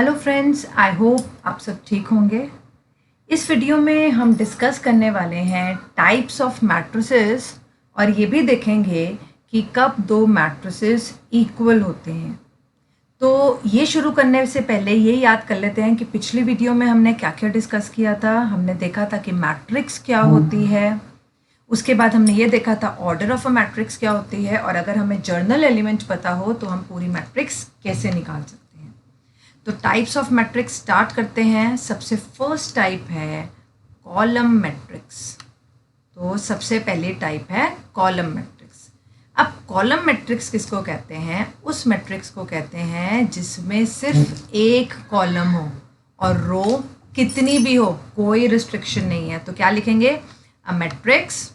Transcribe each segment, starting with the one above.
Hello friends, I hope आप सब ठीक होंगे। इस वीडियो में हम डिस्कस करने वाले हैं टाइप्स ऑफ मैट्रिसेस और ये भी देखेंगे कि कब दो मैट्रिसेस इक्वल होते हैं। तो ये शुरू करने से पहले ये याद कर लेते हैं कि पिछली वीडियो में हमने क्या क्या डिस्कस किया था। हमने देखा था कि मैट्रिक्स क्या होती है, उसके बाद हमने ये देखा था ऑर्डर ऑफ अ मैट्रिक्स क्या होती है, और अगर हमें जर्नल एलिमेंट पता हो तो हम पूरी मैट्रिक्स कैसे निकाल सकते हैं। तो टाइप्स ऑफ मैट्रिक्स स्टार्ट करते हैं। सबसे फर्स्ट टाइप है कॉलम मैट्रिक्स। तो सबसे पहली टाइप है कॉलम मैट्रिक्स। अब कॉलम मैट्रिक्स किसको कहते हैं? उस मैट्रिक्स को कहते हैं जिसमें सिर्फ एक कॉलम हो और रो कितनी भी हो, कोई रिस्ट्रिक्शन नहीं है। तो क्या लिखेंगे? A matrix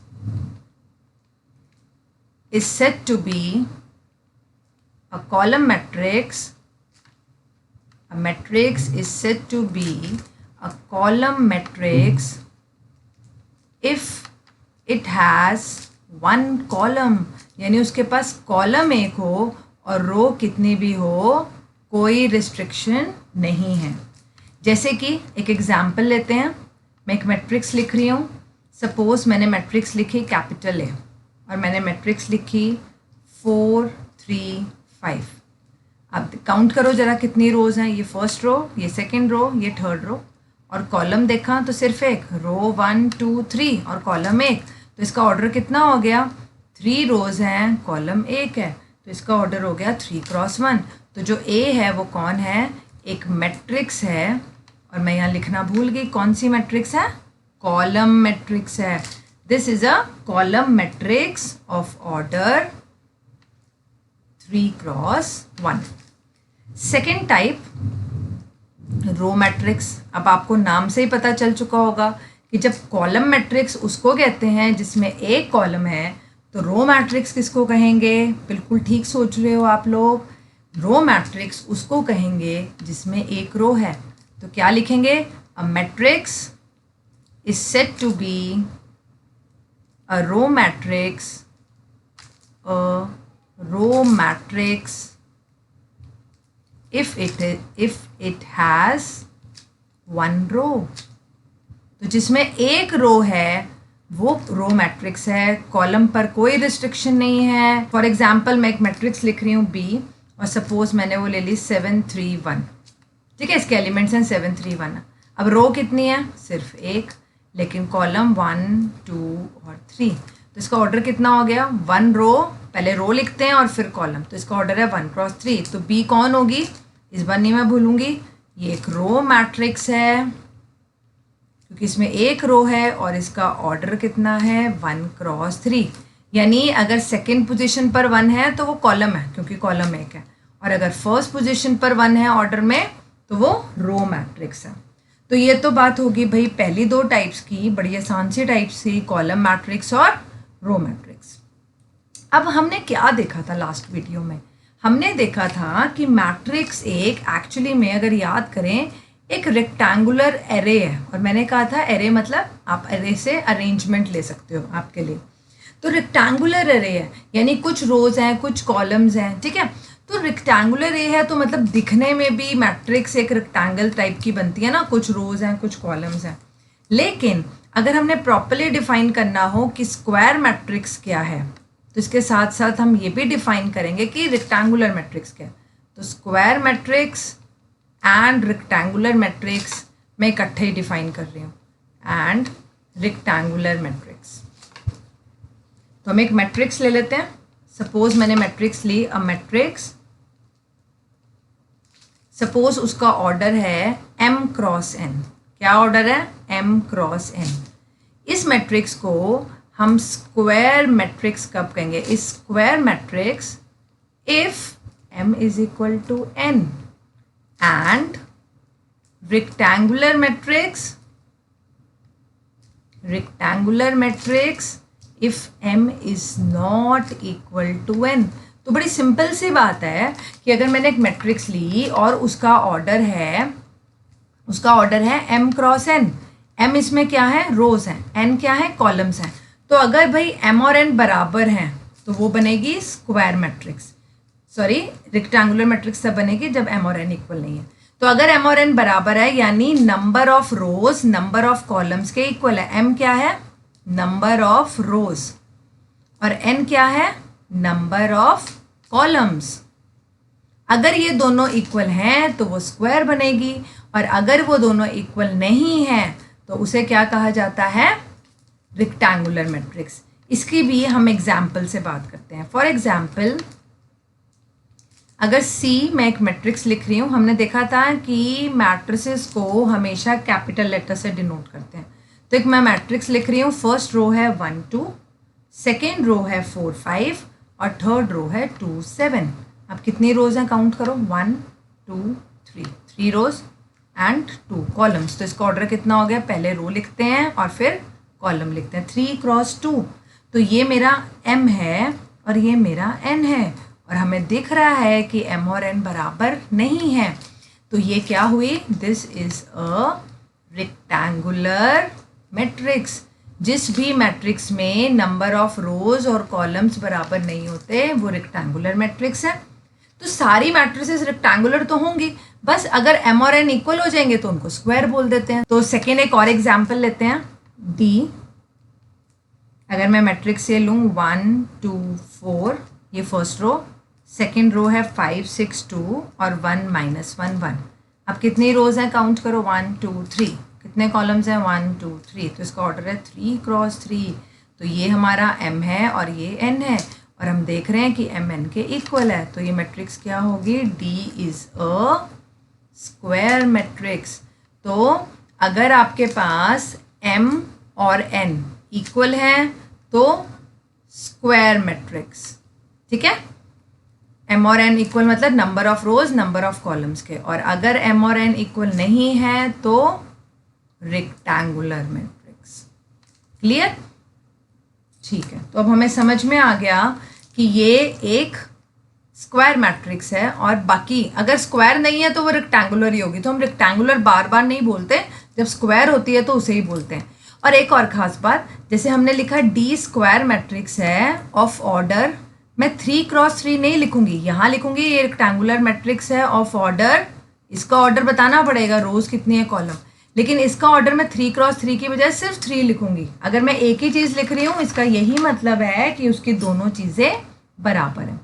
is said to be a column matrix. A matrix is said to be a column matrix if it has one column, यानी उसके पास कॉलम एक हो और रो कितनी भी हो, कोई रिस्ट्रिक्शन नहीं है। जैसे कि एक एग्जाम्पल लेते हैं। मैं एक मैट्रिक्स लिख रही हूँ। सपोज मैंने मैट्रिक्स लिखी कैपिटल ए और मैंने मैट्रिक्स लिखी 4 3 5। अब काउंट करो ज़रा कितनी रोज़ हैं। ये फर्स्ट रो, ये सेकंड रो, ये थर्ड रो। और कॉलम देखा तो सिर्फ एक, रो 1 2 3 और कॉलम एक। तो इसका ऑर्डर कितना हो गया? 3 रोज़ हैं, कॉलम एक है, तो इसका ऑर्डर हो गया 3 क्रॉस 1। तो जो ए है वो कौन है? एक मैट्रिक्स है। और मैं यहाँ लिखना भूल गई, कौन सी मैट्रिक्स है? कॉलम मैट्रिक्स है। This is a column matrix of order 3 cross 1. Second type row matrix. अब आपको नाम से ही पता चल चुका होगा कि जब कॉलम मैट्रिक्स उसको कहते हैं जिसमें एक कॉलम है, तो रो मैट्रिक्स किसको कहेंगे? बिल्कुल ठीक सोच रहे हो आप लोग। रो मैट्रिक्स उसको कहेंगे जिसमें एक रो है। तो क्या लिखेंगे? A matrix is said to be a row matrix if it has one row। तो जिसमें एक रो है वो रो मैट्रिक्स है, कॉलम पर कोई रिस्ट्रिक्शन नहीं है। फॉर एग्जांपल मैं एक मैट्रिक्स लिख रही हूँ बी और सपोज मैंने वो ले ली 7 3 1। ठीक है, इसके एलिमेंट्स हैं 7 3 1। अब रो कितनी है? सिर्फ एक, लेकिन कॉलम 1 2 और 3। तो इसका ऑर्डर कितना हो गया? 1 रो, पहले रो लिखते हैं और फिर कॉलम। तो इसका ऑर्डर है 1 क्रॉस 3। तो बी कौन होगी? इस बार नहीं मैं भूलूंगी, ये एक रो मैट्रिक्स है क्योंकि इसमें एक रो है और इसका ऑर्डर कितना है? 1 क्रॉस 3। यानी अगर सेकेंड पोजिशन पर 1 है तो वो कॉलम है क्योंकि कॉलम एक है, और अगर फर्स्ट पोजिशन पर 1 है ऑर्डर में तो वो रो मैट्रिक्स है। तो ये तो बात होगी भाई पहली दो टाइप्स की, बड़ी आसान सी टाइप्स थी, कॉलम मैट्रिक्स और रो मैट्रिक्स। अब हमने क्या देखा था लास्ट वीडियो में? हमने देखा था कि मैट्रिक्स एक एक्चुअली में, अगर याद करें, एक रेक्टेंगुलर एरे है। और मैंने कहा था एरे मतलब आप एरे से अरेंजमेंट ले सकते हो आपके लिए। तो रेक्टेंगुलर एरे है यानी कुछ रोज हैं, कुछ कॉलम्स हैं। ठीक है, तो रेक्टेंगुलर ए है तो मतलब दिखने में भी मैट्रिक्स एक रेक्टेंगल टाइप की बनती है ना, कुछ रोज हैं कुछ कॉलम्स हैं। लेकिन अगर हमने प्रॉपर्ली डिफाइन करना हो कि स्क्वायर मैट्रिक्स क्या है, तो इसके साथ साथ हम ये भी डिफाइन करेंगे कि रेक्टेंगुलर मैट्रिक्स क्या है। तो square matrix and rectangular matrix मैं इकट्ठे ही डिफाइन कर रही हूँ, एंड रेक्टेंगुलर मैट्रिक्स। तो हम एक मैट्रिक्स ले लेते हैं। सपोज मैंने मैट्रिक्स ली, अ मैट्रिक्स, सपोज उसका ऑर्डर है m क्रॉस n। क्या ऑर्डर है? m cross n। इस मैट्रिक्स को हम स्क्वायर मैट्रिक्स कब कहेंगे? इस square matrix if m is equal to n, and rectangular matrix if m is not equal to n। तो बड़ी सिंपल सी बात है कि अगर मैंने एक मैट्रिक्स ली और उसका ऑर्डर है m क्रॉस n। m इसमें क्या है? रोज हैं, n क्या है? कॉलम्स हैं। तो अगर भाई m और n बराबर हैं तो वो बनेगी square matrix. Sorry, rectangular matrix तब बनेगी जब m और n इक्वल नहीं है। तो अगर m और n बराबर है यानी number of rose number of columns के इक्वल है। m क्या है? नंबर ऑफ रोज, और n क्या है? Number of columns. अगर ये दोनों इक्वल हैं तो वो स्क्वायर बनेगी, और अगर वो दोनों इक्वल नहीं हैं तो उसे क्या कहा जाता है? Rectangular matrix. इसकी भी हम एग्जाम्पल से बात करते हैं। फॉर एग्जाम्पल, अगर C मैं एक मैट्रिक्स लिख रही हूँ, हमने देखा था कि मैट्रिसेस को हमेशा कैपिटल लेटर से डिनोट करते हैं। तो एक मैं मैट्रिक्स लिख रही हूँ, फर्स्ट रो है 1 2, सेकेंड रो है 4 5 और थर्ड रो है 2 7। अब कितनी रोज हैं काउंट करो, 1 2 3 रोज एंड 2 कॉलम्स। तो इसका ऑर्डर कितना हो गया? पहले रो लिखते हैं और फिर कॉलम लिखते हैं। 3 क्रॉस 2, तो ये मेरा m है और ये मेरा n है, और हमें दिख रहा है कि m और n बराबर नहीं है। तो ये क्या हुई? This is a rectangular matrix. जिस भी मैट्रिक्स में नंबर ऑफ रोज और कॉलम्स बराबर नहीं होते वो रेक्टेंगुलर मैट्रिक्स है। तो सारी मैट्रिसेस रेक्टेंगुलर तो होंगी, बस अगर m और n इक्वल हो जाएंगे तो उनको स्क्वायर बोल देते हैं। तो सेकेंड एक और एग्जाम्पल लेते हैं, D। अगर मैं मैट्रिक्स ये लूँ 1 2 4, ये फर्स्ट रो, सेकेंड रो है 5 6 2 और 1 -1 1। अब कितनी रोज हैं काउंट करो, 1 2 3। कितने कॉलम्स हैं? 1 2 3। तो इसका ऑर्डर है 3 क्रॉस 3। तो ये हमारा m है और ये n है, और हम देख रहे हैं कि m n के इक्वल है। तो ये मैट्रिक्स क्या होगी? D is a square matrix. तो अगर आपके पास m और n इक्वल है तो स्क्वायर मैट्रिक्स, ठीक है। m और n इक्वल मतलब number of rose number of columns के, और अगर m और n इक्वल नहीं है तो रेक्टेंगुलर मैट्रिक्स। क्लियर? ठीक है, तो अब हमें समझ में आ गया कि ये एक स्क्वायर मैट्रिक्स है, और बाकी अगर स्क्वायर नहीं है तो वो रेक्टेंगुलर ही होगी। तो हम रेक्टेंगुलर बार बार नहीं बोलते, जब स्क्वायर होती है तो उसे ही बोलते हैं। और एक और ख़ास बात, जैसे हमने लिखा D स्क्वायर मैट्रिक्स है ऑफ ऑर्डर, मैं 3 क्रॉस 3 नहीं लिखूंगी, यहाँ लिखूंगी ये रेक्टेंगुलर मैट्रिक्स है ऑफ ऑर्डर। इसका ऑर्डर बताना पड़ेगा, रोज कितनी है कॉलम, लेकिन इसका ऑर्डर मैं 3 क्रॉस 3 की बजाय सिर्फ 3 लिखूंगी। अगर मैं एक ही चीज़ लिख रही हूँ इसका यही मतलब है कि उसकी दोनों चीज़ें बराबर हैं।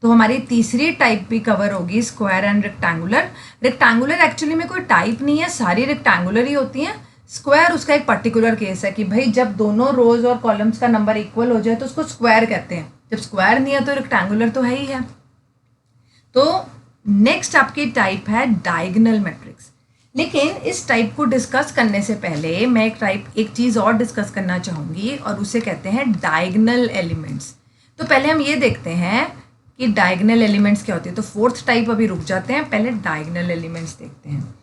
तो हमारी तीसरी टाइप भी कवर होगी, square and rectangular. Rectangular actually में कोई टाइप नहीं है, सारी रेक्टेंगुलर ही होती हैं। स्क्वायर उसका एक पर्टिकुलर केस है कि भाई जब दोनों रोज और कॉलम्स का नंबर इक्वल हो जाए तो उसको स्क्वायर कहते हैं। जब स्क्वायर नहीं है तो रेक्टेंगुलर तो है ही है। तो नेक्स्ट आपकी टाइप है डायगोनल मैट्रिक्स। लेकिन इस टाइप को डिस्कस करने से पहले मैं एक चीज़ और डिस्कस करना चाहूँगी, और उसे कहते हैं डायगोनल एलिमेंट्स। तो पहले हम ये देखते हैं कि डायगोनल एलिमेंट्स क्या होती है। तो फोर्थ टाइप अभी रुक जाते हैं, पहले डायगोनल एलिमेंट्स देखते हैं।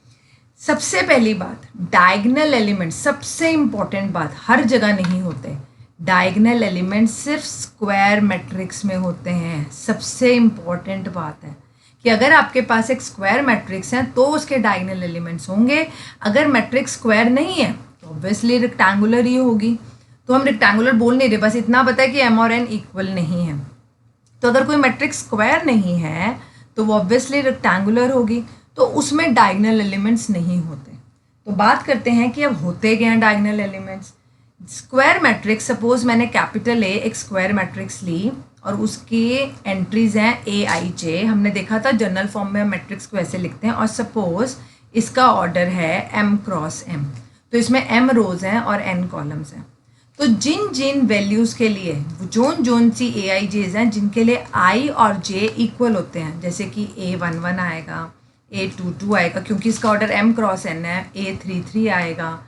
सबसे पहली बात, डायगोनल एलिमेंट्स सबसे इंपॉर्टेंट बात, हर जगह नहीं होते। डायगोनल एलिमेंट्स सिर्फ स्क्वायर मैट्रिक्स में होते हैं। सबसे इंपॉर्टेंट बात है कि अगर आपके पास एक स्क्वायर मैट्रिक्स है तो उसके डायगोनल एलिमेंट्स होंगे। अगर मैट्रिक्स स्क्वायर नहीं है तो ऑब्वियसली रेक्टेंगुलर ही होगी। तो हम रेक्टेंगुलर बोल नहीं रहे, बस इतना पता है कि m और n इक्वल नहीं है। तो अगर कोई मैट्रिक्स स्क्वायर नहीं है तो वो ऑब्वियसली रेक्टेंगुलर होगी, तो उसमें डायगोनल एलिमेंट्स नहीं होते। तो बात करते हैं कि अब होते क्या हैं diagonal elements. Square matrix, suppose मैंने कैपिटल A एक स्क्वायर मैट्रिक्स ली और उसकी एंट्रीज हैं AIJ। हमने देखा था जनरल फॉर्म में हम मैट्रिक्स को ऐसे लिखते हैं, और सपोज इसका ऑर्डर है m क्रॉस m, तो इसमें m रोज हैं और n कॉलम्स हैं। तो जिन जिन वैल्यूज़ के लिए जोन सी AIJs हैं जिनके लिए I और J इक्वल होते हैं, जैसे कि A11 आएगा, A22 आएगा क्योंकि इसका ऑर्डर m क्रॉस n है, A33 आएगा,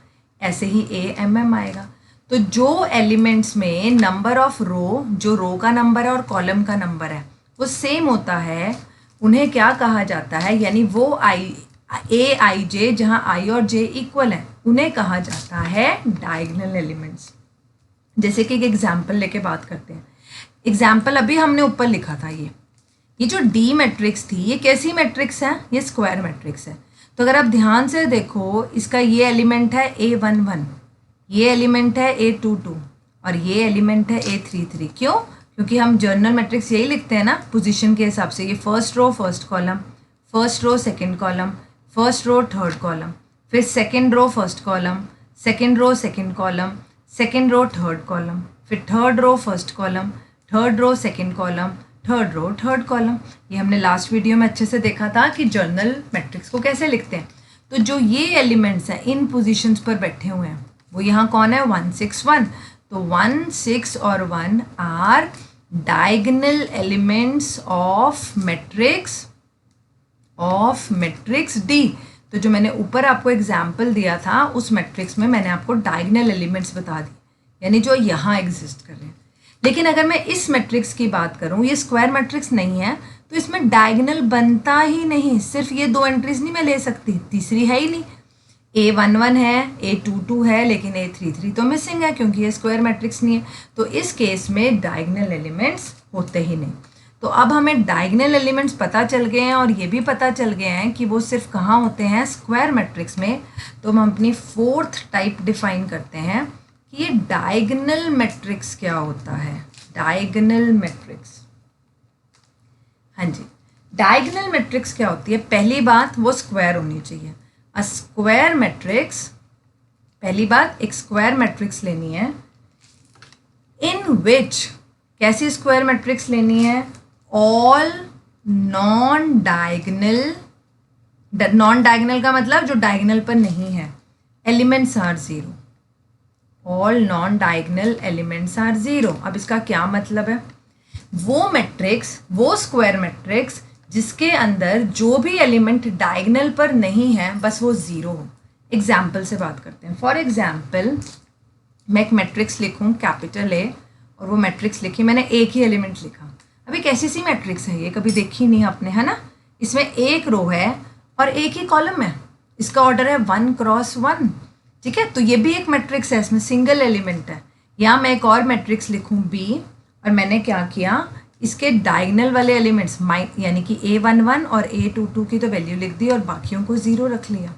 ऐसे ही AMM आएगा। तो जो एलिमेंट्स में नंबर ऑफ रो, जो रो का नंबर है और कॉलम का नंबर है वो सेम होता है, उन्हें क्या कहा जाता है, यानी वो AIJ जहाँ I और J इक्वल हैं उन्हें कहा जाता है डायगोनल एलिमेंट्स। जैसे कि एक एग्जाम्पल लेके बात करते हैं। एग्जाम्पल अभी हमने ऊपर लिखा था, ये जो D मैट्रिक्स थी ये कैसी मैट्रिक्स है, ये स्क्वायर मैट्रिक्स है। तो अगर आप ध्यान से देखो, इसका ये एलिमेंट है A11, ये एलिमेंट है A22 और ये एलिमेंट है A33। क्यों? क्योंकि हम जर्नल मैट्रिक्स यही लिखते हैं ना पोजीशन के हिसाब से। ये first row first column, first row second column, first row third column, फिर second row first column, second row second column, second row third column, फिर third row first column, third row second column, third row third column. ये हमने last video में अच्छे से देखा था कि जर्नल मैट्रिक्स को कैसे लिखते हैं। तो जो ये एलिमेंट्स हैं इन पोजीशंस पर बैठे हुए हैं वो यहाँ कौन है, 1 6 1। तो 1 6 और 1 are diagonal elements of matrix D. तो जो मैंने ऊपर आपको एग्जाम्पल दिया था उस मैट्रिक्स में मैंने आपको डायगोनल एलिमेंट्स बता दी, यानी जो यहाँ एग्जिस्ट कर रहे हैं। लेकिन अगर मैं इस मैट्रिक्स की बात करूँ, ये स्क्वायर मैट्रिक्स नहीं है तो इसमें डायगोनल बनता ही नहीं। सिर्फ ये 2 एंट्रीज नहीं मैं ले सकती, तीसरी है ही नहीं। A11 है, A22 है, लेकिन A33 तो मिसिंग है क्योंकि ये स्क्वायर मैट्रिक्स नहीं है। तो इस केस में डायगोनल एलिमेंट्स होते ही नहीं। तो अब हमें डायगोनल एलिमेंट्स पता चल गए हैं और ये भी पता चल गए हैं कि वो सिर्फ कहाँ होते हैं, स्क्वायर मैट्रिक्स में। तो हम अपनी फोर्थ टाइप डिफाइन करते हैं कि ये डायगोनल मैट्रिक्स क्या होता है। डायगोनल मैट्रिक्स, हाँ जी, डायगोनल मैट्रिक्स क्या होती है। पहली बात वो स्क्वायर होनी चाहिए। अ स्क्वायर मैट्रिक्स, पहली बात एक स्क्वायर मैट्रिक्स लेनी है इन विच, कैसी स्क्वायर मैट्रिक्स लेनी है, all non diagonal, non diagonal का मतलब जो डायगोनल पर नहीं है, elements are zero. All non diagonal elements are zero. अब इसका क्या मतलब है, वो मैट्रिक्स, वो स्क्वायर मैट्रिक्स जिसके अंदर जो भी एलिमेंट डायगोनल पर नहीं है बस वो ज़ीरो हो। एग्जाम्पल से बात करते हैं। फॉर एग्जाम्पल मैं एक मैट्रिक्स लिखूं कैपिटल ए, और वो मैट्रिक्स लिखी मैंने, एक ही एलिमेंट लिखा। अब एक ऐसी सी मैट्रिक्स है, ये कभी देखी नहीं आपने, है ना। इसमें एक रो है और एक ही कॉलम है, इसका ऑर्डर है 1 क्रॉस 1, ठीक है। तो ये भी एक मैट्रिक्स है, इसमें सिंगल एलिमेंट है। यहाँ मैं एक और मैट्रिक्स लिखूँ बी, और मैंने क्या किया, इसके डायगोनल वाले एलिमेंट्स यानी कि A11 और A22 की तो वैल्यू लिख दी और बाकियों को ज़ीरो रख लिया।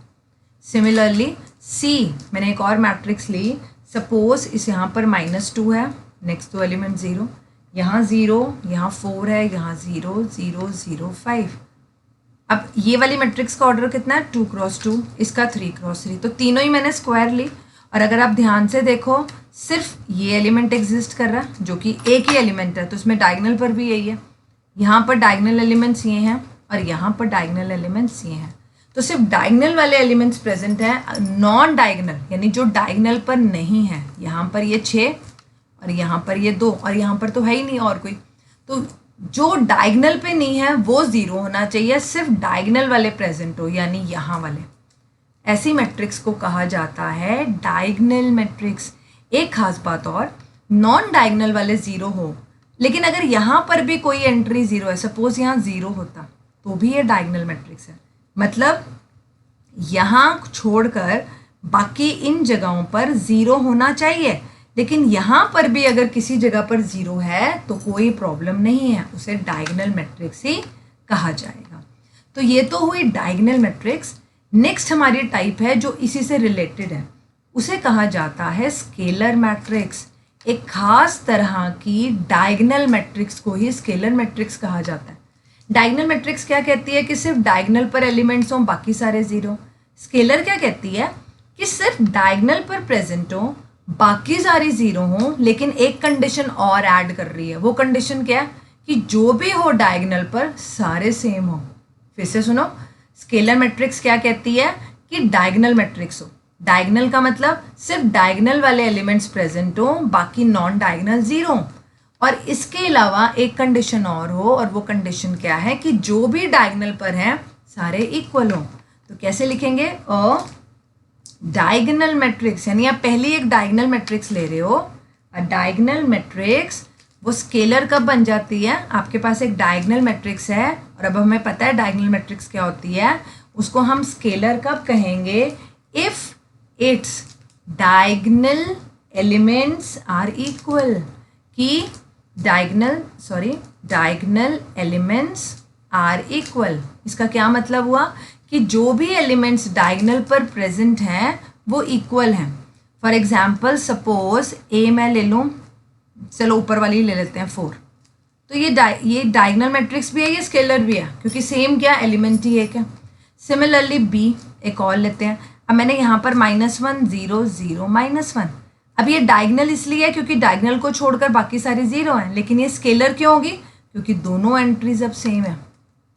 सिमिलरली सी, मैंने एक और मैट्रिक्स ली, सपोज इस यहाँ पर -2 है, नेक्स्ट 2 एलिमेंट ज़ीरो, यहाँ 0, यहाँ 4 है, यहाँ 0 0 0 5। अब ये वाली मैट्रिक्स का ऑर्डर कितना है, 2 क्रॉस 2, इसका 3 क्रॉस 3। तो तीनों ही मैंने स्क्वायर ली। और अगर आप ध्यान से देखो सिर्फ ये एलिमेंट एग्जिस्ट कर रहा है जो कि एक ही एलिमेंट है, तो इसमें डायगोनल पर भी यही है। यहाँ पर डायगोनल एलिमेंट्स ये हैं और यहाँ पर डायगोनल एलिमेंट्स ये हैं। तो सिर्फ डायगोनल वाले एलिमेंट्स प्रेजेंट हैं, नॉन डायगोनल यानी जो डायगोनल पर नहीं है, यहाँ पर ये 6 और यहाँ पर ये 2 और यहाँ पर तो है ही नहीं और कोई। तो जो डायगोनल पे नहीं है वो ज़ीरो होना चाहिए, सिर्फ डायगोनल वाले प्रेजेंट हो, यानी यहाँ वाले। ऐसी मैट्रिक्स को कहा जाता है डायगोनल मैट्रिक्स। एक खास बात और, नॉन डायगोनल वाले ज़ीरो हो, लेकिन अगर यहाँ पर भी कोई एंट्री ज़ीरो है, सपोज यहाँ 0 होता तो भी ये डायगोनल मैट्रिक्स है। मतलब यहाँ छोड़कर बाकी इन जगहों पर 0 होना चाहिए, लेकिन यहाँ पर भी अगर किसी जगह पर 0 है तो कोई प्रॉब्लम नहीं है, उसे डायगोनल मैट्रिक्स ही कहा जाएगा। तो ये तो हुई डायगोनल मैट्रिक्स। नेक्स्ट हमारी टाइप है जो इसी से रिलेटेड है, उसे कहा जाता है स्केलर मैट्रिक्स। एक खास तरह की डायगोनल मैट्रिक्स को ही स्केलर मैट्रिक्स कहा जाता है। डायगोनल मैट्रिक्स क्या कहती है कि सिर्फ डायगोनल पर एलिमेंट्स हों, बाकी सारे ज़ीरो। स्केलर क्या कहती है कि सिर्फ डायगोनल पर प्रेजेंट हो, बाकी सारी ज़ीरो हों, लेकिन एक कंडीशन और ऐड कर रही है। वो कंडीशन क्या है कि जो भी हो डायगोनल पर सारे सेम हो। फिर से सुनो, स्केलर मैट्रिक्स क्या कहती है कि डायगोनल मैट्रिक्स हो। डायगोनल का मतलब सिर्फ डायगोनल वाले एलिमेंट्स प्रेजेंट हो, बाकी नॉन डायगोनल ज़ीरो, और इसके अलावा एक कंडीशन और हो, और वो कंडीशन क्या है कि जो भी डायगोनल पर हैं सारे इक्वल हों। तो कैसे लिखेंगे, अ डायगोनल मैट्रिक्स, यानी आप पहली एक डायगोनल मैट्रिक्स ले रहे हो। अ डायगोनल मैट्रिक्स वो स्केलर कब बन जाती है, आपके पास एक डायगोनल मैट्रिक्स है और अब हमें पता है डायगोनल मैट्रिक्स क्या होती है, उसको हम स्केलर कब कहेंगे, if its diagonal elements are equal, कि डायगोनल एलिमेंट्स आर इक्वल। इसका क्या मतलब हुआ कि जो भी एलिमेंट्स डायगोनल पर प्रेजेंट हैं वो इक्वल हैं। फॉर एग्जाम्पल सपोज ए मैं ले लूँ, चलो ऊपर वाली ले लेते हैं 4, तो ये डायगोनल मैट्रिक्स भी है, ये स्केलर भी है, क्योंकि सेम क्या एलिमेंट ही एक है। सिमिलरली बी एक और लेते हैं। अब मैंने यहाँ पर -1 0 0 -1। अब ये डायगनल इसलिए है क्योंकि डायगनल को छोड़कर बाकी सारे जीरो हैं, लेकिन ये स्केलर क्यों होगी? क्योंकि दोनों एंट्रीज अब सेम है।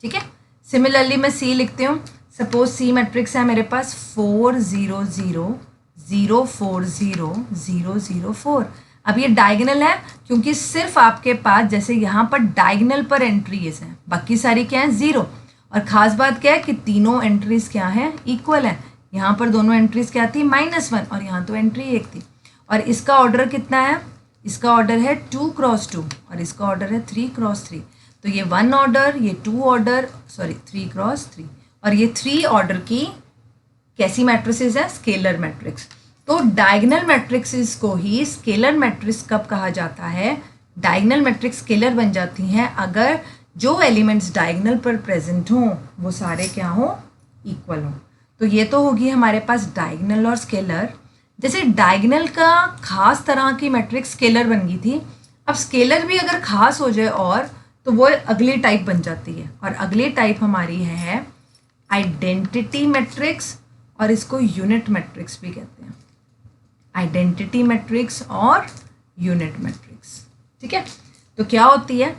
ठीक है, सिमिलरली मैं सी लिखती हूँ। सपोज सी मैट्रिक्स है मेरे पास 4 0 0 0 4 0 0 0 4। अब ये डायगनल है क्योंकि सिर्फ आपके पास जैसे यहाँ पर डायगनल पर एंट्रीज हैं, बाकी सारी क्या है? जीरो। और ख़ास बात क्या है कि तीनों एंट्रीज क्या हैं? इक्वल है। यहाँ पर दोनों एंट्रीज क्या थी? -1, और यहाँ तो एंट्री एक थी। और इसका ऑर्डर कितना है? इसका ऑर्डर है 2 × 2 और इसका ऑर्डर है 3 × 3। तो ये 1 ऑर्डर, ये 2 ऑर्डर, सॉरी 3 × 3, और ये 3 ऑर्डर की कैसी मैट्रिसेस है? Scalar matrix. तो डायगनल मैट्रिक्स को ही स्केलर मैट्रिक्स कब कहा जाता है? डायगनल मैट्रिक्स स्केलर बन जाती हैं अगर जो एलिमेंट्स डायगनल पर प्रेजेंट हों वो सारे क्या हों? इक्वल हों। तो ये तो होगी हमारे पास डायगनल और स्केलर। जैसे डायगनल का खास तरह की मैट्रिक्स स्केलर बन गई थी, अब स्केलर भी अगर खास हो जाए और तो वो अगली टाइप बन जाती है, और अगली टाइप हमारी है आइडेंटिटी मैट्रिक्स, और इसको यूनिट मैट्रिक्स भी कहते हैं। आइडेंटिटी मैट्रिक्स और यूनिट मैट्रिक्स। ठीक है, तो क्या होती है?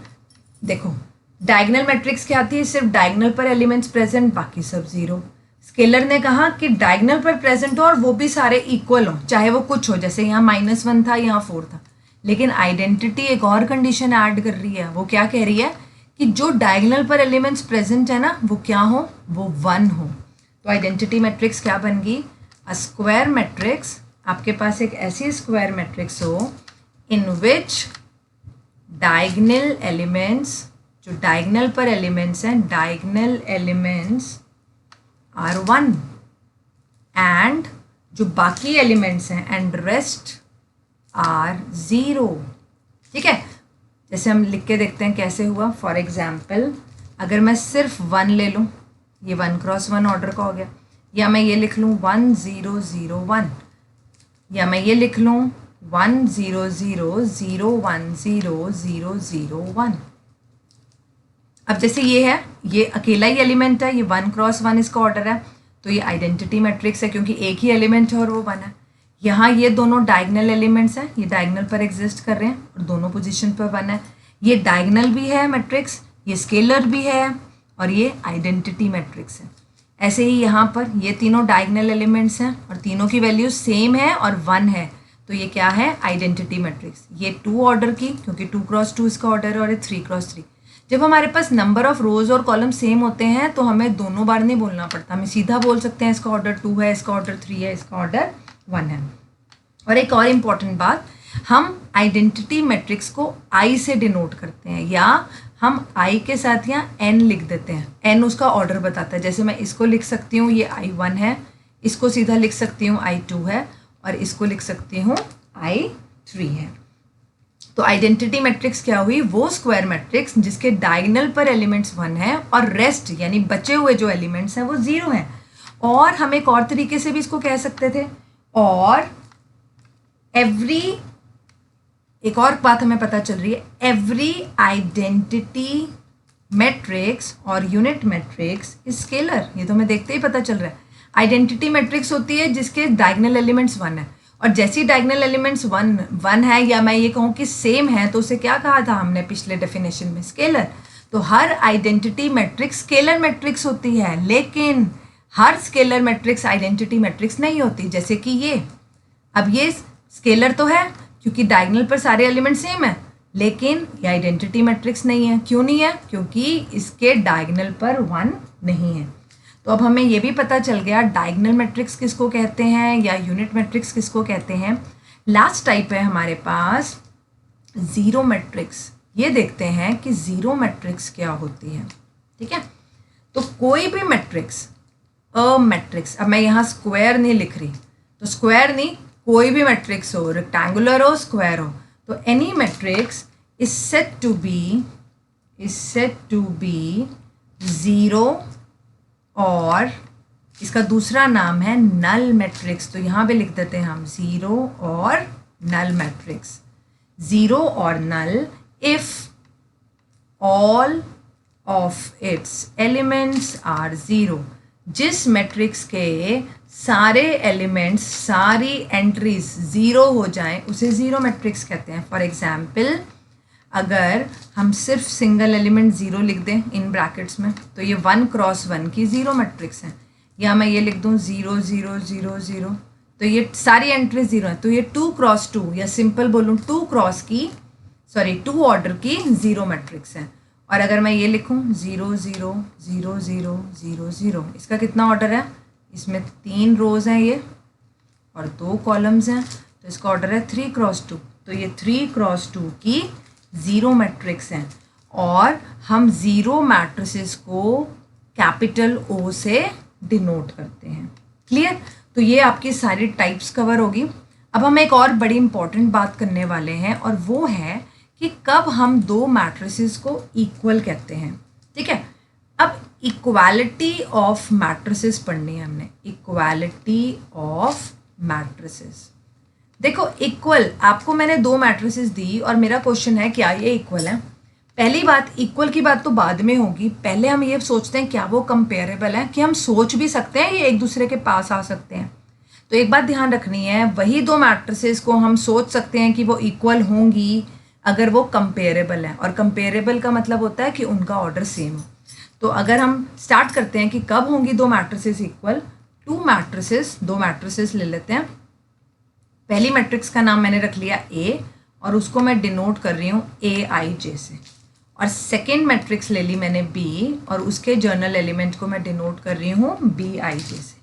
देखो, डायगनल मैट्रिक्स क्या आती है? सिर्फ डायगनल पर एलिमेंट्स प्रेजेंट, बाकी सब जीरो। स्केलर ने कहा कि डायगनल पर प्रेजेंट हो और वो भी सारे इक्वल हो, चाहे वो कुछ हो, जैसे यहाँ -1 था, यहाँ 4 था। लेकिन आइडेंटिटी एक और कंडीशन ऐड कर रही है। वो क्या कह रही है? कि जो डायगनल पर एलिमेंट्स प्रेजेंट है ना, वो क्या हो? वो 1 हो। तो आइडेंटिटी मैट्रिक्स क्या बन गई? A square matrix. आपके पास एक ऐसी स्क्वायर मैट्रिक्स हो इन विच डायगनल एलिमेंट्स, जो डायगनल पर एलिमेंट्स हैं, डायगनल एलिमेंट्स आर 1 एंड जो बाकी एलिमेंट्स हैं एंड रेस्ट आर 0। ठीक है, जैसे हम लिख के देखते हैं कैसे हुआ। फॉर एग्जाम्पल, अगर मैं सिर्फ 1 ले लूँ, ये 1 × 1 ऑर्डर का हो गया, या मैं ये लिख लूँ 1 0 0 1, या मैं ये लिख लूँ 1 0 0 0 1 0 0 0 1। अब जैसे ये है, ये अकेला ही एलिमेंट है, ये 1 × 1 इसका ऑर्डर है, तो ये आइडेंटिटी मैट्रिक्स है क्योंकि एक ही एलिमेंट है और वो 1 है। यहाँ ये दोनों डायगनल एलिमेंट्स हैं, ये डायगनल पर एग्जिस्ट कर रहे हैं और दोनों पोजीशन पर 1 है। ये डायगनल भी है मैट्रिक्स, ये स्केलर भी है, और ये आइडेंटिटी मैट्रिक्स है। ऐसे ही यहाँ पर ये तीनों डायगनल एलिमेंट्स हैं और तीनों की वैल्यू सेम है और 1 है, तो ये क्या है? Identity matrix. ये 2 ऑर्डर की, क्योंकि 2 × 2 इसका ऑर्डर है, और ये 3 × 3। जब हमारे पास नंबर ऑफ रोज और कॉलम सेम होते हैं तो हमें दोनों बार नहीं बोलना पड़ता, हमें सीधा बोल सकते हैं इसका ऑर्डर 2 है, इसका ऑर्डर 3 है, इसका ऑर्डर 1 है। और एक और इम्पॉर्टेंट बात, हम आइडेंटिटी मैट्रिक्स को आई से डिनोट करते हैं, या हम आई के साथ यहाँ एन लिख देते हैं। एन उसका ऑर्डर बताता है। जैसे मैं इसको लिख सकती हूँ, ये I1 है, इसको सीधा लिख सकती हूँ I2 है, और इसको लिख सकती हूँ I3 है। तो आइडेंटिटी मैट्रिक्स क्या हुई? वो स्क्वायर मैट्रिक्स जिसके डायगनल पर एलिमेंट्स 1 है और रेस्ट यानी बचे हुए जो एलिमेंट्स हैं वो 0 हैं। और हम एक और तरीके से भी इसको कह सकते थे, और एवरी, एक और बात हमें पता चल रही है, एवरी आइडेंटिटी मैट्रिक्स और यूनिट मैट्रिक्स इज स्केलर। ये तो हमें देखते ही पता चल रहा है। आइडेंटिटी मैट्रिक्स होती है जिसके डायगनल एलिमेंट्स 1 है, और जैसी डायगनल एलिमेंट्स 1 है, या मैं ये कहूँ कि सेम है, तो उसे क्या कहा था हमने पिछले डेफिनेशन में? स्केलर। तो हर आइडेंटिटी मैट्रिक्स स्केलर मैट्रिक्स होती है, लेकिन हर स्केलर मैट्रिक्स आइडेंटिटी मैट्रिक्स नहीं होती। जैसे कि ये, अब ये स्केलर तो है क्योंकि डायगनल पर सारे एलिमेंट सेम है, लेकिन ये आइडेंटिटी मैट्रिक्स नहीं है। क्यों नहीं है? क्योंकि इसके डायगनल पर 1 नहीं है। तो अब हमें ये भी पता चल गया डायगनल मैट्रिक्स किसको कहते हैं या यूनिट मैट्रिक्स किसको कहते हैं। लास्ट टाइप है हमारे पास ज़ीरो मैट्रिक्स। ये देखते हैं कि ज़ीरो मैट्रिक्स क्या होती है। ठीक है, तो कोई भी मैट्रिक्स, अ मैट्रिक्स, अब मैं यहाँ स्क्वायर नहीं लिख रही, तो स्क्वायर नहीं, कोई भी मैट्रिक्स हो, रेक्टेंगुलर हो, स्क्वायर हो, तो any matrix is said to be zero, और इसका दूसरा नाम है नल मैट्रिक्स। तो यहाँ पे लिख देते हैं हम ज़ीरो और नल मैट्रिक्स। ज़ीरो और null if all of its elements are zero. जिस मैट्रिक्स के सारे एलिमेंट्स, सारी एंट्रीज ज़ीरो हो जाएं उसे ज़ीरो मैट्रिक्स कहते हैं. फॉर एग्जाम्पल अगर हम सिर्फ सिंगल एलिमेंट ज़ीरो लिख दें इन ब्रैकेट्स में तो ये 1x1 की ज़ीरो मैट्रिक्स है. या मैं ये लिख दूँ 0 0 0 0 तो ये सारी एंट्रीज ज़ीरो हैं. तो ये 2x2 या सिंपल बोलूँ 2 ऑर्डर की ज़ीरो मैट्रिक्स है. और अगर मैं ये लिखूँ 0 0 0 0 0 0 इसका कितना ऑर्डर है? इसमें 3 रोज़ हैं ये और 2 कॉलम्स हैं तो इसका ऑर्डर है 3x2. तो ये 3x2 की ज़ीरो मैट्रिक्स हैं. और हम ज़ीरो मैट्रिसेस को कैपिटल O से डिनोट करते हैं. क्लियर? तो ये आपकी सारी टाइप्स कवर होगी. अब हम एक और बड़ी इंपॉर्टेंट बात करने वाले हैं और वो है कि कब हम दो मैट्रिसेस को इक्वल कहते हैं. ठीक है, अब इक्वालिटी ऑफ मैट्रिसेस पढ़नी है हमने. Equality of matrices. देखो इक्वल, आपको मैंने दो मैट्रिसेस दी और मेरा क्वेश्चन है क्या ये इक्वल है. पहली बात, इक्वल की बात तो बाद में होगी. पहले हम ये सोचते हैं क्या वो कंपेरेबल है, कि हम सोच भी सकते हैं ये एक दूसरे के पास आ सकते हैं. तो एक बात ध्यान रखनी है, वही दो मैट्रिसेस को हम सोच सकते हैं कि वो इक्वल होंगी अगर वो कंपेरेबल है. और कंपेरेबल का मतलब होता है कि उनका ऑर्डर सेम हो. तो अगर हम स्टार्ट करते हैं कि कब होंगी दो मैट्रिसेस इक्वल. दो मैट्रिसेस ले लेते हैं. पहली मैट्रिक्स का नाम मैंने रख लिया A और उसको मैं डिनोट कर रही हूँ AIJ से. और सेकेंड मैट्रिक्स ले ली मैंने B और उसके जर्नल एलिमेंट को मैं डिनोट कर रही हूँ BIJ से.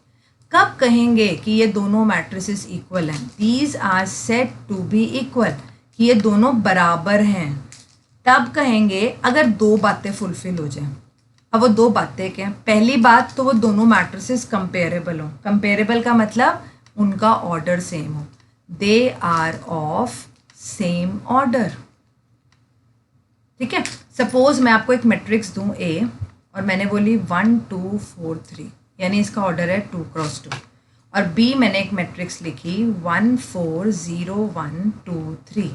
कब कहेंगे कि ये दोनों मैट्रिसेस इक्वल हैं? These are said to be equal, कि ये दोनों बराबर हैं. तब कहेंगे अगर दो बातें फुलफिल हो जाएं. अब वो दो बातें क्या? पहली बात तो वो दोनों मैट्रिसेस कंपेरेबल हों. कंपेरेबल का मतलब उनका ऑर्डर सेम हो. They are of same order. ठीक है, सपोज मैं आपको एक मैट्रिक्स दूं A और मैंने बोली 1 2 4 3, यानी इसका ऑर्डर है 2x2. और B मैंने एक मैट्रिक्स लिखी 1 4 0 1 2 3,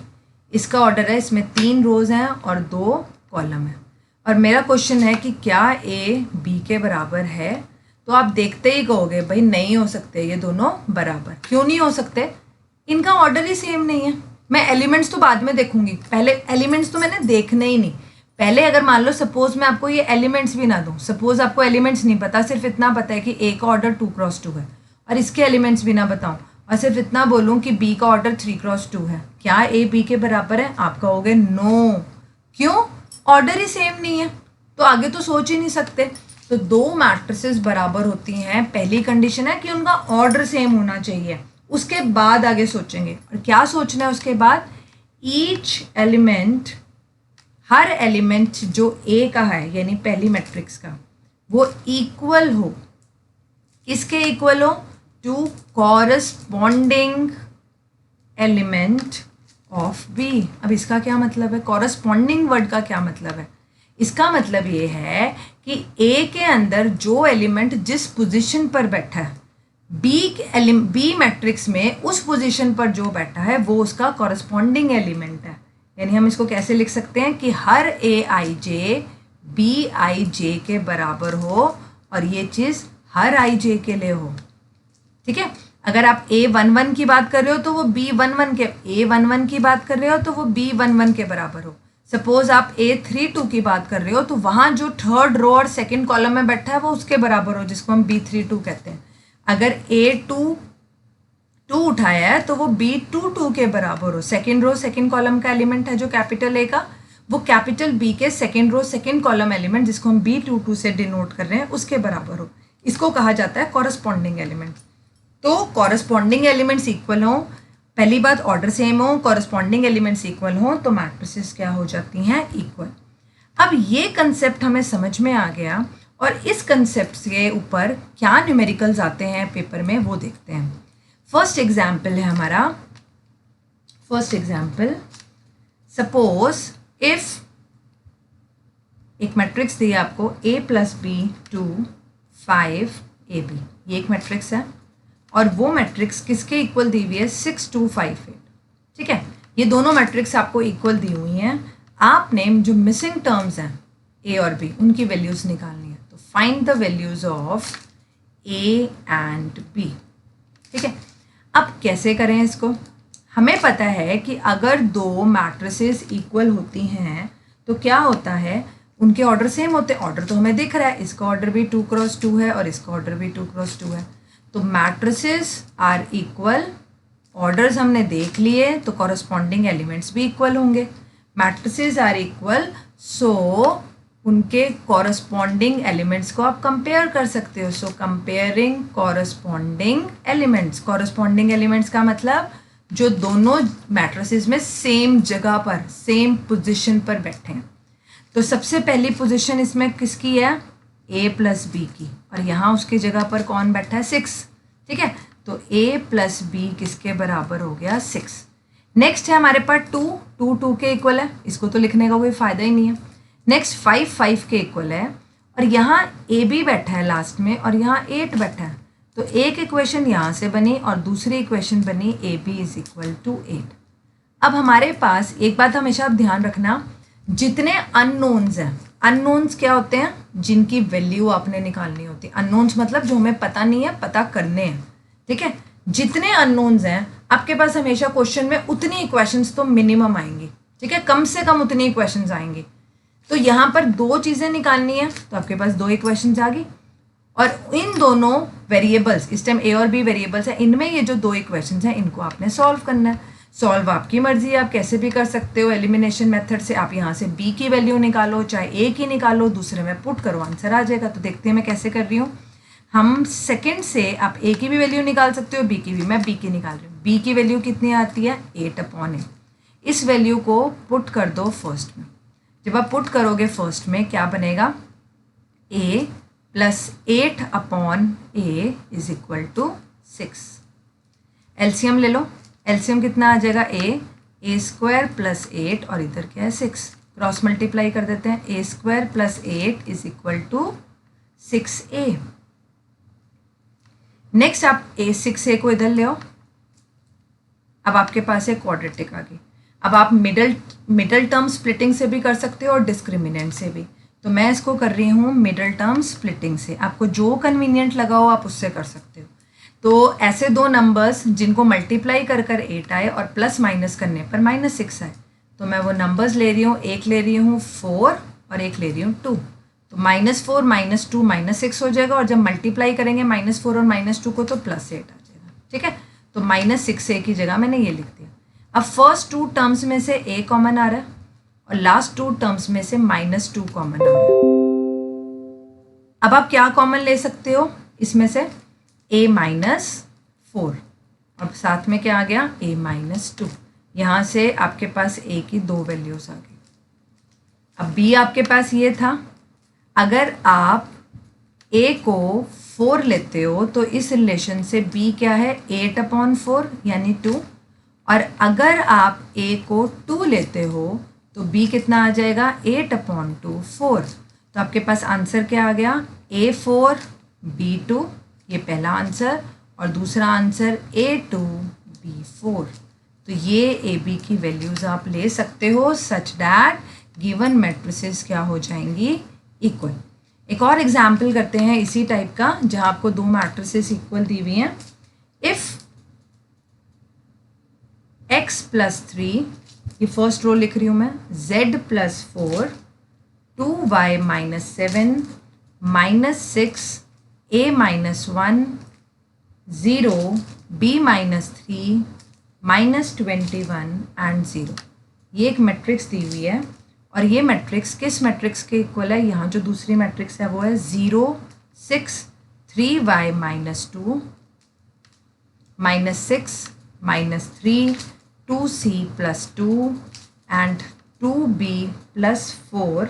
इसका ऑर्डर है, इसमें 3 रोज़ हैं और 2 कॉलम हैं. और मेरा क्वेश्चन है कि क्या A B के बराबर है. तो आप देखते ही कहोगे भाई नहीं हो सकते ये दोनों बराबर. क्यों नहीं हो सकते? इनका ऑर्डर ही सेम नहीं है. मैं एलिमेंट्स तो बाद में देखूंगी, पहले एलिमेंट्स तो मैंने देखने ही नहीं. पहले अगर मान लो सपोज मैं आपको ये एलिमेंट्स भी ना दूं, सपोज आपको एलिमेंट्स नहीं पता, सिर्फ इतना पता है कि A का ऑर्डर 2x2 है और इसके एलिमेंट्स भी ना बताऊं और सिर्फ इतना बोलूं कि B का ऑर्डर 3x2 है, क्या A B के बराबर है? आप कहोगे नो. क्यों? ऑर्डर ही सेम नहीं है, तो आगे तो सोच ही नहीं सकते. तो दो मैट्रिसेस बराबर होती हैं, पहली कंडीशन है कि उनका ऑर्डर सेम होना चाहिए. उसके बाद आगे सोचेंगे. और क्या सोचना है उसके बाद? ईच एलिमेंट, हर एलिमेंट जो A का है यानी पहली मैट्रिक्स का, वो इक्वल हो. किसके इक्वल हो? To corresponding element of B. अब इसका क्या मतलब है? कॉरस्पॉन्डिंग वर्ड का क्या मतलब है? इसका मतलब ये है कि A के अंदर जो एलिमेंट जिस पोजीशन पर बैठा है, बी मैट्रिक्स में उस पोजीशन पर जो बैठा है वो उसका कॉरस्पॉन्डिंग एलिमेंट है. यानी हम इसको कैसे लिख सकते हैं कि हर AIJ BIJ के बराबर हो और ये चीज़ हर IJ के लिए हो. ठीक है, अगर आप A11 की बात कर रहे हो तो वो B11 के, A11 की बात कर रहे हो तो वो B11 के बराबर हो. सपोज आप A32 की बात कर रहे हो तो वहाँ जो थर्ड रो और सेकंड कॉलम में बैठा है वो उसके बराबर हो, जिसको हम B32 कहते हैं. अगर A22 उठाया है तो वो B22 के बराबर हो. सेकेंड रो सेकेंड कॉलम का एलिमेंट है जो कैपिटल A का, वो कैपिटल B के second row second column element जिसको हम B22 से डिनोट कर रहे हैं उसके बराबर हो. इसको कहा जाता है कॉरस्पॉन्डिंग एलिमेंट. तो कॉरस्पॉन्डिंग एलिमेंट्स इक्वल हो, पहली बात ऑर्डर सेम हो, कॉरस्पॉन्डिंग एलिमेंट्स इक्वल हो, तो मैट्रिसेस क्या हो जाती हैं? इक्वल. अब ये कंसेप्ट हमें समझ में आ गया और इस कंसेप्ट के ऊपर क्या न्यूमेरिकल्स आते हैं पेपर में वो देखते हैं. फर्स्ट एग्जाम्पल है हमारा. फर्स्ट एग्जाम्पल, सपोज इफ एक मैट्रिक्स दी आपको A + B 2 5 AB, ये एक मैट्रिक्स है और वो मैट्रिक्स किसके इक्वल दी हुई है? 6 2 5 8. ठीक है, ये दोनों मैट्रिक्स आपको इक्वल दी हुई हैं. आपने जो मिसिंग टर्म्स हैं A और B उनकी वैल्यूज निकालनी है. तो find the values of A and B। ठीक है, अब कैसे करें इसको? हमें पता है कि अगर दो मैट्रिसेस इक्वल होती हैं तो क्या होता है, उनके ऑर्डर सेम होते हैं। ऑर्डर तो हमें दिख रहा है, इसका ऑर्डर भी 2 क्रॉस 2 है और इसका ऑर्डर भी 2 क्रॉस 2 है। तो मैट्रिसेस आर इक्वल, ऑर्डर्स हमने देख लिए तो कॉरस्पॉन्डिंग एलिमेंट्स भी इक्वल होंगे। मैट्रिसेस आर इक्वल, सो उनके कॉरस्पॉन्डिंग एलिमेंट्स को आप कंपेयर कर सकते हो। सो comparing corresponding elements. Corresponding elements का मतलब जो दोनों मैट्रिसेस में सेम जगह पर, सेम पोजीशन पर बैठे हैं। तो सबसे पहली पोजीशन इसमें किसकी है? A प्लस बी की, और यहाँ उसकी जगह पर कौन बैठा है? 6। ठीक है, तो A प्लस बी किसके बराबर हो गया? 6। नेक्स्ट है हमारे पास 2 के इक्वल है, इसको तो लिखने का कोई फ़ायदा ही नहीं है। नेक्स्ट 5 के इक्वल है, और यहाँ ए बी बैठा है लास्ट में, और यहाँ 8 बैठा है। तो एक इक्वेशन यहाँ से बनी और दूसरी इक्वेशन बनी A B is equal to 8। अब हमारे पास एक बात हमेशा आप ध्यान रखना, जितने अननोन्स हैं, अननोन्स क्या होते हैं? जिनकी वैल्यू आपने निकालनी होती है। अननोन्स मतलब जो हमें पता नहीं है, पता करने हैं। ठीक है, जितने अननोन्स हैं आपके पास हमेशा क्वेश्चन में उतनी इक्वेशंस तो मिनिमम आएंगी। ठीक है, कम से कम उतनी इक्वेशंस आएंगी। तो यहाँ पर 2 चीज़ें निकालनी है, तो आपके पास 2 इक्वेशंस आ गई, और इन दोनों वेरिएबल्स, इस टाइम ए और बी वेरिएबल्स हैं, इनमें ये जो 2 इक्वेशंस हैं इनको आपने सॉल्व करना है। सॉल्व आपकी मर्जी है, आप कैसे भी कर सकते हो। एलिमिनेशन मेथड से आप यहाँ से b की वैल्यू निकालो, चाहे a की निकालो, दूसरे में पुट करो, आंसर आ जाएगा। तो देखते हैं मैं कैसे कर रही हूँ। हम सेकंड से आप a की भी वैल्यू निकाल सकते हो, b की भी। मैं b की निकाल रही हूँ। b की वैल्यू कितनी आती है? 8/8। इस वैल्यू को पुट कर दो फर्स्ट में। जब आप पुट करोगे फर्स्ट में क्या बनेगा? a plus 8/a is equal to 6। LCM ले लो। एलसीएम कितना आ जाएगा? a स्क्वायर प्लस 8, और इधर क्या है? 6। क्रॉस मल्टीप्लाई कर देते हैं। a square plus 8 is equal to 6a। Next आप 6a को इधर ले आओ। अब आपके पास एक क्वाड्रेटिक आ गई। अब आप मिडल टर्म स्प्लिटिंग से भी कर सकते हो और डिस्क्रिमिनेंट से भी। तो मैं इसको कर रही हूँ मिडल टर्म स्प्लिटिंग से। आपको जो कन्वीनियंट लगा हो आप उससे कर सकते हो। तो ऐसे 2 नंबर्स जिनको मल्टीप्लाई कर 8 आए और प्लस माइनस करने पर -6 आए, तो मैं वो नंबर्स ले रही हूँ। एक ले रही हूँ 4 और एक ले रही हूँ 2। तो -4 -2 -6 हो जाएगा, और जब मल्टीप्लाई करेंगे -4 और -2 को तो +8 आ जाएगा। ठीक है, तो -6a की जगह मैंने ये लिख दिया। अब फर्स्ट 2 टर्म्स में से a कॉमन आ रहा है और लास्ट 2 टर्म्स में से -2 कॉमन आ रहा है। अब आप क्या कॉमन ले सकते हो इसमें से? a-4, और साथ में क्या आ गया? a-2। यहाँ से आपके पास a की 2 वैल्यूज़ आ गई। अब b आपके पास ये था। अगर आप a को 4 लेते हो तो इस रिलेशन से b क्या है? 8/4 यानी 2। और अगर आप a को 2 लेते हो तो b कितना आ जाएगा? 8/2 4। तो आपके पास आंसर क्या आ गया? a4 b2, ये पहला आंसर, और दूसरा आंसर a2 b4। तो ये ए बी की वैल्यूज़ आप ले सकते हो सच दैट गिवन मैट्रिसेस क्या हो जाएंगी? इक्वल। एक और एग्जाम्पल करते हैं इसी टाइप का, जहाँ आपको 2 मैट्रिसेस इक्वल दी हुई हैं। इफ़ x + 3, ये फर्स्ट रो लिख रही हूँ मैं, z + 4, 2y - 7, -6, a-1, 0, b-3, -21 and 0। ये एक मैट्रिक्स दी हुई है, और ये मैट्रिक्स किस मैट्रिक्स के इक्वल है? यहाँ जो दूसरी मैट्रिक्स है वो है 0, 6, 3y - 2, -6, -3, 2c + 2 and 2b + 4,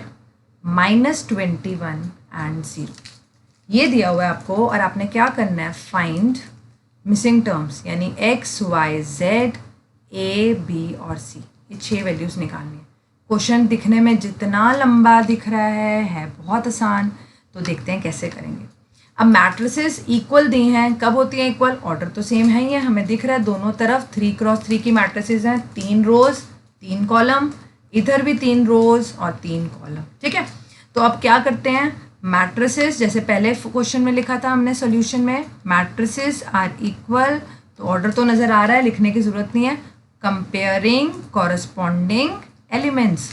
-21 and 0। ये दिया हुआ है आपको, और आपने क्या करना है? फाइंड मिसिंग टर्म्स, यानी x, y, z, a, b और c, ये 6 वैल्यूज़ निकालनी है। क्वेश्चन दिखने में जितना लंबा दिख रहा है बहुत आसान। तो देखते हैं कैसे करेंगे। अब मैट्रिसेस इक्वल दी हैं, कब होती हैं इक्वल? ऑर्डर तो सेम है ही है, हमें दिख रहा है दोनों तरफ 3 क्रॉस 3 की मैट्रिसेस हैं, 3 रोज 3 कॉलम, इधर भी 3 रोज और 3 कॉलम। ठीक है, तो अब क्या करते हैं? मैट्रिसेस जैसे पहले क्वेश्चन में लिखा था हमने सॉल्यूशन में, मैट्रिसेस आर इक्वल, तो ऑर्डर तो नज़र आ रहा है, लिखने की ज़रूरत नहीं है। Comparing corresponding elements,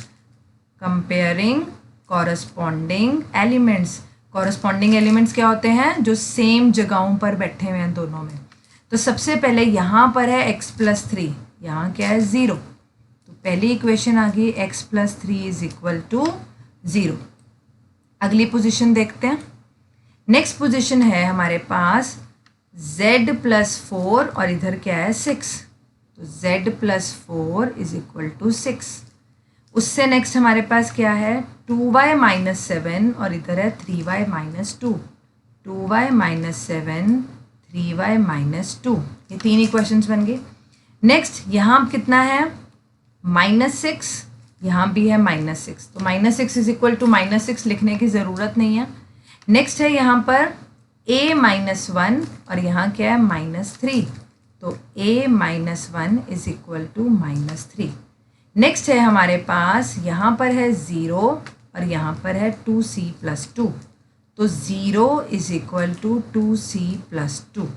comparing corresponding elements, corresponding elements क्या होते हैं? जो सेम जगहों पर बैठे हुए हैं दोनों में। तो सबसे पहले यहाँ पर है x+3, यहाँ क्या है 0, तो पहली इक्वेशन आ गई x+3 इज इक्वल टू 0। अगली पोजीशन देखते हैं। नेक्स्ट पोजीशन है हमारे पास z+4 और इधर क्या है 6, तो z+4 इज इक्वल टू 6। उससे नेक्स्ट हमारे पास क्या है 2y-7 और इधर है 3y-2, 2y-7 3y-2, ये तीन इक्वेशंस बन गई। नेक्स्ट यहाँ कितना है -6, यहाँ भी है -6, तो -6 इज इक्वल टू -6 लिखने की ज़रूरत नहीं है। नेक्स्ट है यहाँ पर a-1 और यहाँ क्या है -3, तो a-1 is equal to -3। Next है हमारे पास यहाँ पर है 0 और यहाँ पर है 2c+2, तो 0 इज इक्वल टू 2c+2।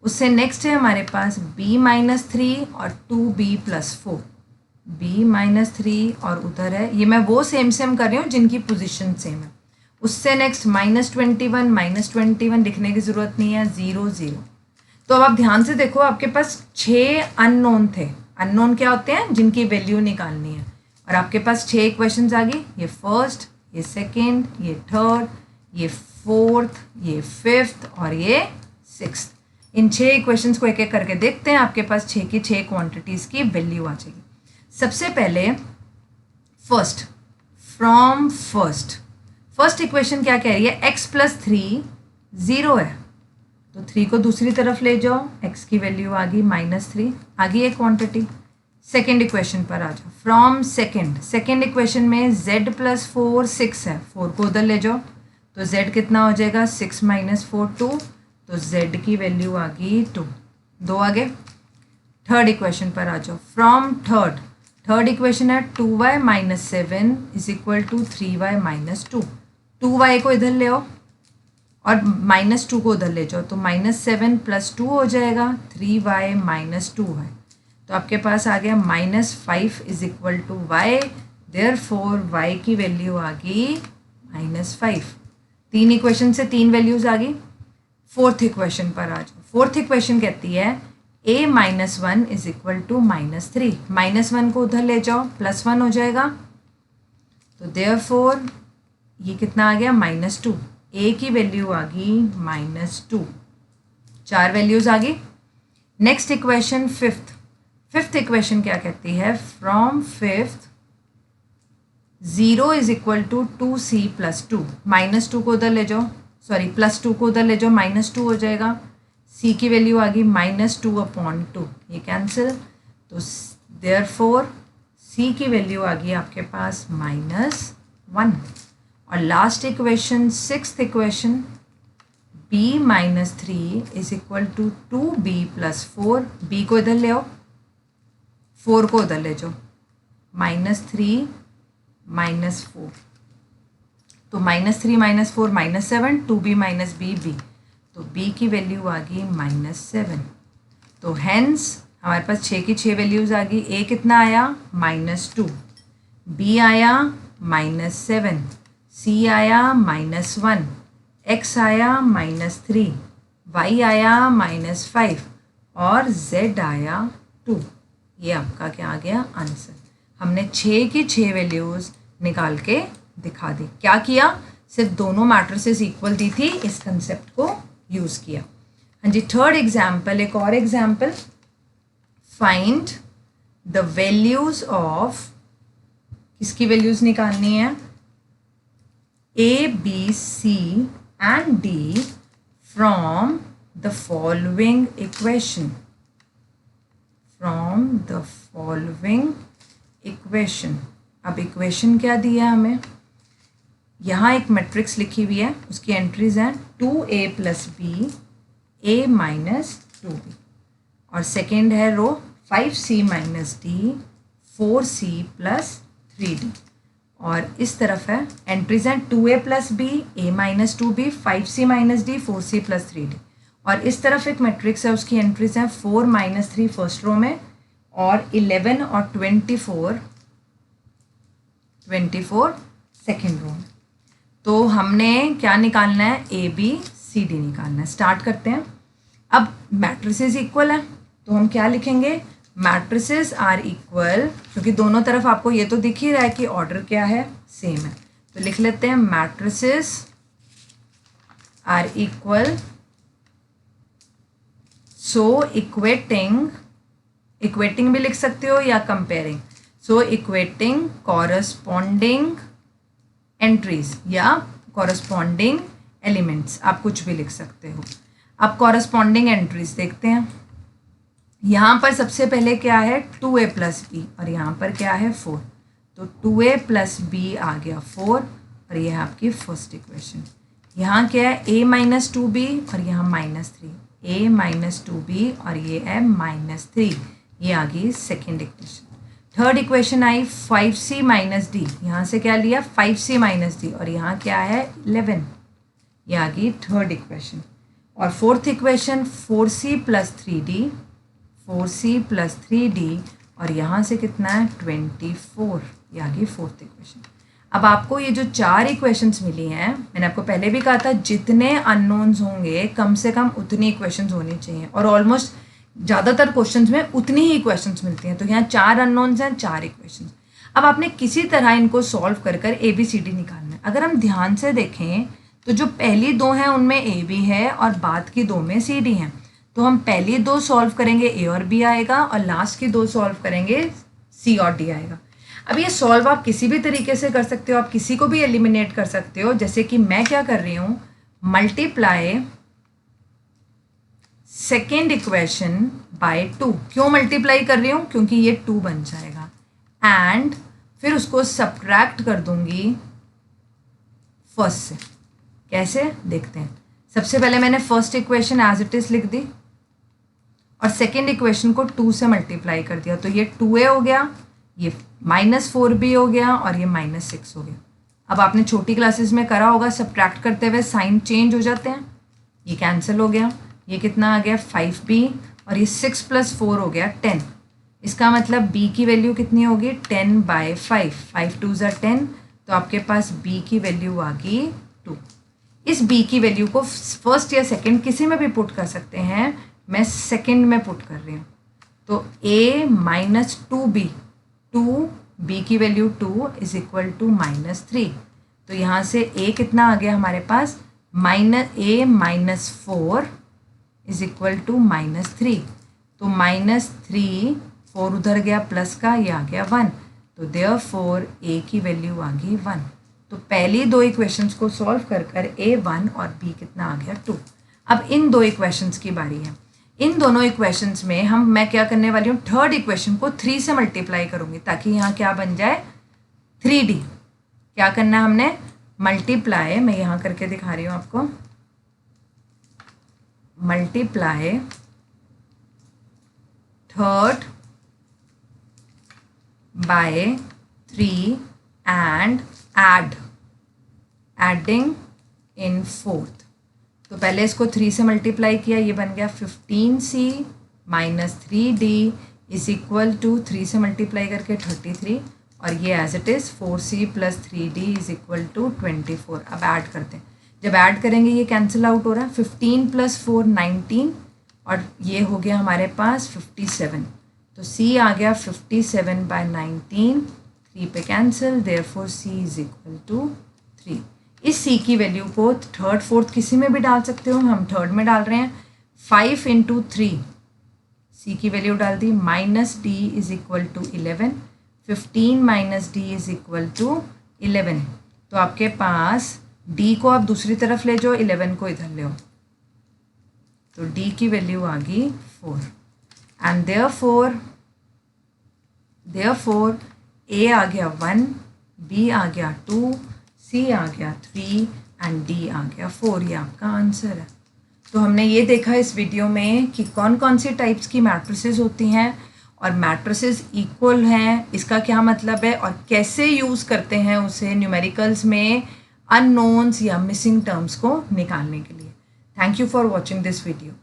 उससे नेक्स्ट है हमारे पास b-3 और 2b+4, b-3 और उधर है, ये मैं वो सेम कर रही हूँ जिनकी पोजीशन सेम है। उससे नेक्स्ट -21 लिखने की ज़रूरत नहीं है, 0 0। तो अब आप ध्यान से देखो, आपके पास 6 अननोन थे। अननोन क्या होते हैं? जिनकी वैल्यू निकालनी है। और आपके पास 6 इक्वेशंस आ गई, ये फर्स्ट, ये सेकेंड, ये थर्ड, ये फोर्थ, ये फिफ्थ और ये सिक्स्थ। इन 6 इक्वेशंस को एक एक करके देखते हैं। आपके पास 6 की 6 क्वांटिटीज़ की वैल्यू आ जाएगी। सबसे पहले फर्स्ट, फ्रॉम फर्स्ट इक्वेशन क्या कह रही है? x+3 0 है, तो 3 को दूसरी तरफ ले जाओ, x की वैल्यू आ गई -3, आ गई एक क्वांटिटी। सेकेंड इक्वेशन पर आ जाओ, फ्रॉम सेकेंड इक्वेशन में z+4 6 है, 4 को उधर ले जाओ, तो z कितना हो जाएगा 6 - 4 2, तो z की वैल्यू आ गई 2, 2 आ गए। थर्ड इक्वेशन पर आ जाओ, फ्रॉम थर्ड इक्वेशन है 2y-7 is equal to 3y-2, 2y को इधर ले आओ और -2 को उधर ले जाओ, तो -7 + 2 हो जाएगा 3y-2 है, तो आपके पास आ गया -5 is equal to y, therefore y की वैल्यू आ गई -5। तीन इक्वेशन से 3 वैल्यूज आ गई। फोर्थ इक्वेशन पर आ जाओ। फोर्थ इक्वेशन कहती है a-1 इज इक्वल टू -3, -1 को उधर ले जाओ, +1 हो जाएगा, तो देयरफॉर ये कितना आ गया -2, a की वैल्यू आ गई -2, 4 वैल्यूज आ गई। नेक्स्ट इक्वेशन फिफ्थ इक्वेशन क्या कहती है? From fifth 0 is equal to 2c+2, -2 को उधर ले जाओ, सॉरी +2 को उधर ले जाओ, -2 हो जाएगा, c की वैल्यू आ गई -2/2, ये कैंसिल, तो देयरफॉर c की वैल्यू आ गई आपके पास -1। और last equation sixth equation b-3 is equal to 2b+4, b को इधर ले आओ, 4 को उधर ले जाओ, -3 - 4, तो -3 - 4 -7, 2b - b, तो b की वैल्यू आ गई -7। तो हेंस हमारे पास 6 की 6 वैल्यूज़ आ गई। a कितना आया -2, b आया -7, c आया -1, x आया -3, y आया -5 और z आया 2। ये आपका क्या आ गया आंसर। हमने 6 की 6 वैल्यूज़ निकाल के दिखा दी। क्या किया? सिर्फ दोनों मैट्रिसेस इक्वल दी थी, इस कंसेप्ट को यूज़ किया। हाँ जी, थर्ड एग्जाम्पल, एक और example, find the values of, किसकी वैल्यूज़ निकालनी है? A, B, C and D from the following equation. From the following equation. अब इक्वेशन क्या दिया है हमें? यहाँ एक मैट्रिक्स लिखी हुई है, उसकी एंट्रीज हैं 2a + b, a - 2b, और सेकेंड है रो 5c - d, 4c + 3d, और इस तरफ है एंट्रीज हैं 2a plus B, a minus 2b, 5c minus D, 4c plus 3d। और इस तरफ एक मैट्रिक्स है, उसकी एंट्रीज हैं 4 माइनस 3 फर्स्ट रो में और 11 और 24 सेकेंड रो में। तो हमने क्या निकालना है, ए बी सी डी निकालना है। स्टार्ट करते हैं। अब मैट्रिसेस इक्वल है तो हम क्या लिखेंगे, मैट्रिसेस आर इक्वल, क्योंकि दोनों तरफ आपको ये तो दिख ही रहा है कि ऑर्डर क्या है, सेम है, तो लिख लेते हैं matrices are equal, so equating भी लिख सकते हो या comparing, so equating corresponding entries या कॉरस्पॉन्डिंग एलिमेंट्स, आप कुछ भी लिख सकते हो। अब कॉरस्पॉन्डिंग एंट्रीज देखते हैं। यहाँ पर सबसे पहले क्या है 2a प्लस बी और यहाँ पर क्या है 4, तो 2a प्लस बी आ गया 4 और ये है आपकी फर्स्ट इक्वेशन। यहाँ क्या है a माइनस 2b और यहाँ माइनस 3, a माइनस 2b और ये है माइनस 3, ये आ गई सेकेंड इक्वेशन। थर्ड इक्वेशन आई 5c माइनस डी, यहाँ से क्या लिया 5c माइनस डी और यहाँ क्या है 11, ये आ गई थर्ड इक्वेशन। और fourth equation 4c plus 3d, 4c plus 3d और यहाँ से कितना है 24, ये आ गई फोर्थ इक्वेशन। अब आपको ये जो चार इक्वेशंस मिली हैं, मैंने आपको पहले भी कहा था जितने अननोन्स होंगे कम से कम उतनी इक्वेशंस होनी चाहिए और ऑलमोस्ट ज़्यादातर क्वेश्चंस में उतनी ही इक्वेशंस मिलती हैं। तो यहाँ चार अननोन्स हैं, चार इक्वेशंस। अब आपने किसी तरह इनको सॉल्व कर कर ए बी सी डी निकालना है। अगर हम ध्यान से देखें तो जो पहली दो हैं उनमें ए बी है और बाद की दो में सी डी हैं, तो हम पहली दो सॉल्व करेंगे ए और बी आएगा और लास्ट की दो सॉल्व करेंगे सी और डी आएगा। अब ये सॉल्व आप किसी भी तरीके से कर सकते हो, आप किसी को भी एलिमिनेट कर सकते हो। जैसे कि मैं क्या कर रही हूँ, मल्टीप्लाई सेकेंड इक्वेशन बाय 2। क्यों मल्टीप्लाई कर रही हूँ, क्योंकि ये 2 बन जाएगा एंड फिर उसको सब्ट्रैक्ट कर दूंगी फर्स्ट से। कैसे देखते हैं। सबसे पहले मैंने first equation as it is लिख दी और सेकेंड इक्वेशन को 2 से मल्टीप्लाई कर दिया, तो ये 2a हो गया, ये -4b हो गया और ये -6 हो गया। अब आपने छोटी क्लासेस में करा होगा, सब्ट्रैक्ट करते हुए साइन चेंज हो जाते हैं, ये कैंसिल हो गया, ये कितना आ गया 5b और ये 6 + 4 हो गया 10। इसका मतलब b की वैल्यू कितनी होगी 10/5, 5 2 = 10, तो आपके पास b की वैल्यू आ गई 2। इस b की वैल्यू को फर्स्ट या सेकंड किसी में भी पुट कर सकते हैं, मैं सेकंड में पुट कर रही हूँ। तो a - 2b, 2b की वैल्यू 2 = -3, तो यहाँ से a कितना आ गया हमारे पास -4 = -3, तो -3 4 उधर गया प्लस का, ये आ गया 1, तो देयरफॉर a की वैल्यू आ गई 1। तो पहली दो इक्वेशंस को सॉल्व कर कर a 1 और b कितना आ गया 2। अब इन दो इक्वेशंस की बारी है। इन दोनों इक्वेशंस में मैं क्या करने वाली हूँ, थर्ड इक्वेशन को 3 से मल्टीप्लाई करूँगी ताकि यहाँ क्या बन जाए 3d। क्या करना है हमने, मल्टीप्लाई, मैं यहाँ करके दिखा रही हूँ आपको, multiply third by 3 and adding in fourth. तो पहले इसको 3 से मल्टीप्लाई किया, ये बन गया 15c - 3d = 3 से मल्टीप्लाई करके 33 और ये as it is 4c + 3d = 24। अब ऐड करते हैं, जब ऐड करेंगे ये कैंसिल आउट हो रहा है, 15 + 4 19 और ये हो गया हमारे पास 57, तो c आ गया 57/19, 3 पे कैंसिल, देयरफॉर c = 3। इस c की वैल्यू को थर्ड फोर्थ किसी में भी डाल सकते हो, हम थर्ड में डाल रहे हैं। 5 × 3 c की वैल्यू डाल दी, -d = 11, 15 - d = 11, तो आपके पास d को आप दूसरी तरफ ले जाओ, 11 को इधर ले आओ, तो d की वैल्यू आ गई 4 एंड देयरफॉर a आ गया 1, b आ गया 2, c आ गया 3 एंड d आ गया 4। ये आपका आंसर है। तो हमने ये देखा इस वीडियो में कि कौन कौन सी टाइप्स की मैट्रिसेस होती हैं और मैट्रिसेस इक्वल हैं, इसका क्या मतलब है और कैसे यूज़ करते हैं उसे न्यूमेरिकल्स में अननोन्स या मिसिंग टर्म्स को निकालने के लिए। Thank you for watching this video.